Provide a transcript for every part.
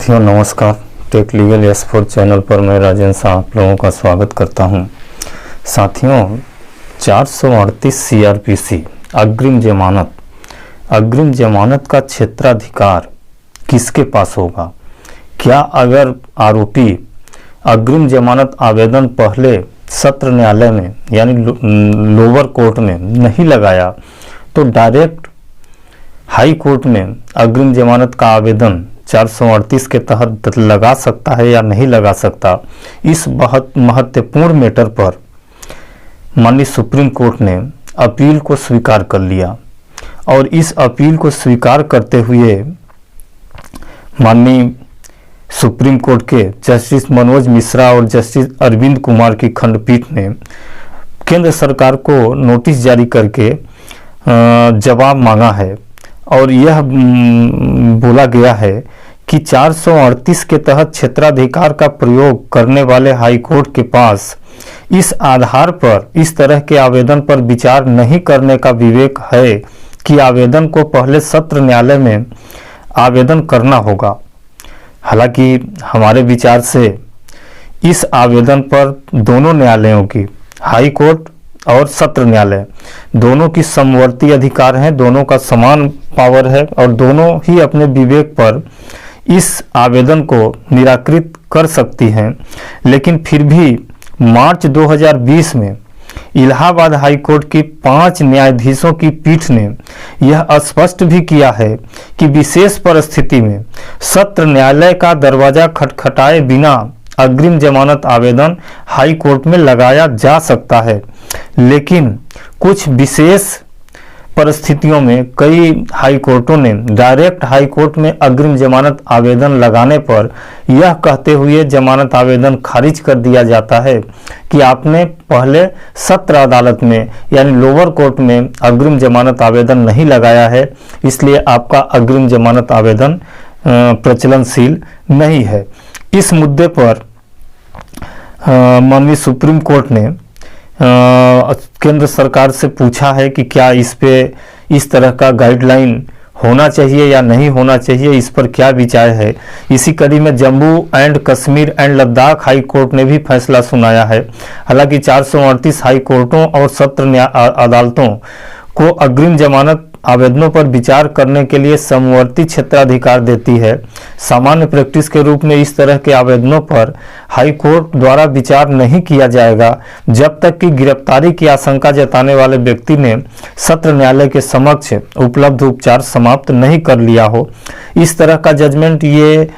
साथियों नमस्कार। Take legal S4 channel पर मैं राजेंद्र शाह आप लोगों का स्वागत करता हूं। साथियों 438 CRPC अग्रिम जमानत का क्षेत्राधिकार किसके पास होगा? क्या अगर आरोपी अग्रिम जमानत आवेदन पहले सत्र न्यायालय में यानी लोअर कोर्ट में नहीं लगाया तो डायरेक्ट हाई कोर्ट में अग्रिम जमानत का आवेदन 438 के तहत लगा सकता है या नहीं लगा सकता? इस बहुत महत्वपूर्ण मैटर पर माननीय सुप्रीम कोर्ट ने अपील को स्वीकार कर लिया और इस अपील को स्वीकार करते हुए माननीय सुप्रीम कोर्ट के जस्टिस मनोज मिश्रा और जस्टिस अरविंद कुमार की खंडपीठ ने केंद्र सरकार को नोटिस जारी करके जवाब मांगा है और यह बोला गया है कि 438 के तहत क्षेत्राधिकार का प्रयोग करने वाले हाई कोर्ट के पास इस आधार पर इस तरह के आवेदन पर विचार नहीं करने का विवेक है कि आवेदन को पहले सत्र न्यायालय में आवेदन करना होगा। हालांकि हमारे विचार से इस आवेदन पर दोनों न्यायालयों की हाई कोर्ट और सत्र न्यायालय दोनों की समवर्ती अधिकार हैं, दोनों का समान पावर है और दोनों ही अपने विवेक पर इस आवेदन को निराकृत कर सकती हैं। लेकिन फिर भी मार्च 2020 में इलाहाबाद हाई कोर्ट की 5 न्यायाधीशों की पीठ ने यह स्पष्ट भी किया है कि विशेष परिस्थिति में सत्र न्यायालय का दरवाजा खटखटाए बिना अग्रिम जमानत आवेदन हाई कोर्ट में लगाया जा सकता है। लेकिन कुछ विशेष परिस्थितियों में कई हाई कोर्टों ने डायरेक्ट हाई कोर्ट में अग्रिम जमानत आवेदन लगाने पर यह कहते हुए जमानत आवेदन खारिज कर दिया जाता है कि आपने पहले सत्र अदालत में यानी लोअर कोर्ट में अग्रिम जमानत आवेदन नहीं लगाया है, इसलिए आपका अग्रिम जमानत आवेदन प्रचलनशील नहीं है। इस मुद्दे पर माननीय सुप्रीम कोर्ट ने केंद्र सरकार से पूछा है कि क्या इस पे इस तरह का गाइडलाइन होना चाहिए या नहीं होना चाहिए, इस पर क्या विचार है। इसी कड़ी में Jammu and Kashmir and Ladakh high court ने भी फैसला सुनाया है। हालांकि 438 हाई कोर्टों और सत्र अदालतों को अग्रिम जमानत आवेदनों पर विचार करने के लिए समवर्ती क्षेत्राधिकार देती है। सामान्य प्रैक्टिस के रूप में इस तरह के आवेदनों पर हाई कोर्ट द्वारा विचार नहीं किया जाएगा जब तक कि गिरफ्तारी की आशंका जताने वाले व्यक्ति ने सत्र न्यायालय के समक्ष उपलब्ध उपचार समाप्त नहीं कर लिया हो। इस तरह का जजमेंट ये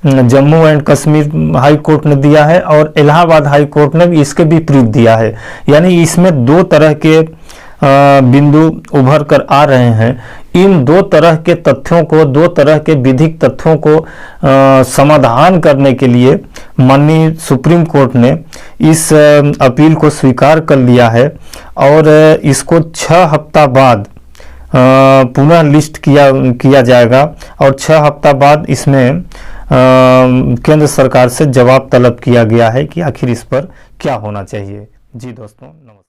Jammu and Kashmir high court ने दिया है और इलाहाबाद हाई कोर्ट ने भी इसके विपरीत दिया है। यानी इसमें दो तरह के बिंदु उभर कर आ रहे हैं। इन दो तरह के तथ्यों को, दो तरह के विधिक तथ्यों को समाधान करने के लिए माननीय सुप्रीम कोर्ट ने इस अपील को स्वीकार कर लिया है और इसको 6 हफ्ता बाद पुनः लिस्ट किया जाएगा और 6 हफ्ता बाद इसमें केंद्र सरकार से जवाब तलब किया गया है कि आखिर इस पर क्या होना चाहिए। जी दोस्तों नमस्कार।